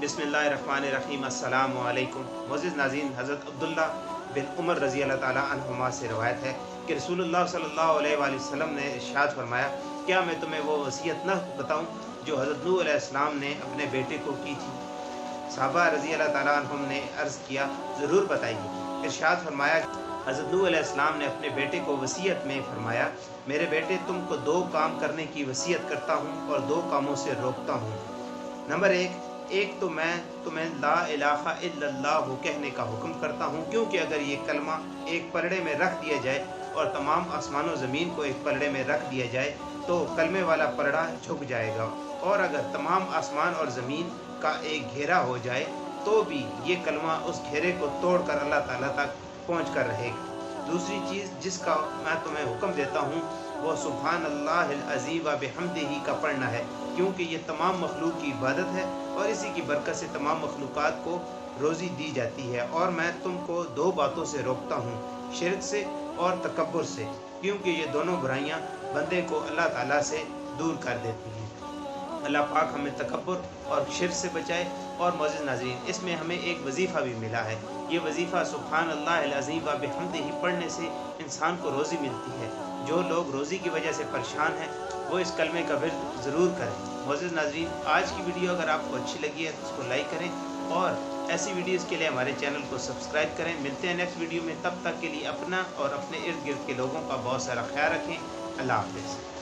बिस्मिल्लाहिर्रहमानिर्रहीम अस्सलाम वालेकुम। मोअज़्ज़िज़ नाज़रीन, हज़रत अब्दुल्ला बिन उमर रज़ी अल्लाह ताला अन्हुमा से रवायत है कि रसूलुल्लाह सल्लल्लाहु अलैहि वसल्लम ने इरशाद फरमाया, क्या मैं तुम्हें वो वसीयत न बताऊं जो हज़रत नूह अलैहिस्सलाम ने अपने बेटे को की थी। सहाबा रज़ी अल्लाह ताला अन्हुम ने अर्ज़ किया, ज़रूर बताइए। इरशाद फरमाया, हज़रत नूह अलैहिस्सलाम ने अपने बेटे को वसीयत में फरमाया, मेरे बेटे, तुमको दो काम करने की वसीयत करता हूँ और दो कामों से रोकता हूँ। नंबर एक तो मैं तुम्हें ला इलाहा इल्लल्लाह कहने का हुक्म करता हूँ, क्योंकि अगर ये कलमा एक पलड़े में रख दिया जाए और तमाम आसमान व ज़मीन को एक पलड़े में रख दिया जाए तो कलमे वाला पलड़ा झुक जाएगा, और अगर तमाम आसमान और ज़मीन का एक घेरा हो जाए तो भी ये कलमा उस घेरे को तोड़कर अल्लाह ताला तक पहुँच कर रहेगा। दूसरी चीज़ जिसका मैं तुम्हें हुक्म देता हूँ वो सुभान अल्लाहिल अज़ीम व बिहम्दिही का पढ़ना है, क्योंकि ये तमाम मखलूक की इबादत है और इसी की बरकत से तमाम मखलूक़ात को रोज़ी दी जाती है। और मैं तुमको दो बातों से रोकता हूँ, शिरक से और तकब्बुर से, क्योंकि ये दोनों बुराइयाँ बंदे को अल्लाह ताला से दूर कर देती हैं। अल्लाह पाक हमें तकब्बुर और शिर्क से बचाए। और मोअज़्ज़िज़ नाज़रीन, इसमें हमें एक वजीफ़ा भी मिला है। ये वजीफ़ा सुब्हान अल्लाहिल अज़ीम व बिहम्दिही पढ़ने से इंसान को रोज़ी मिलती है। जो लोग रोज़ी की वजह से परेशान हैं वो इस कलमे का विर्द ज़रूर करें। मोअज़्ज़िज़ नाज़रीन, आज की वीडियो अगर आपको अच्छी लगी है तो उसको लाइक करें और ऐसी वीडियोज़ के लिए हमारे चैनल को सब्सक्राइब करें। मिलते हैं नेक्स्ट वीडियो में, तब तक के लिए अपना और अपने इर्द गिर्द के लोगों का बहुत सारा ख्याल रखें। अल्लाह हाफ़िज़।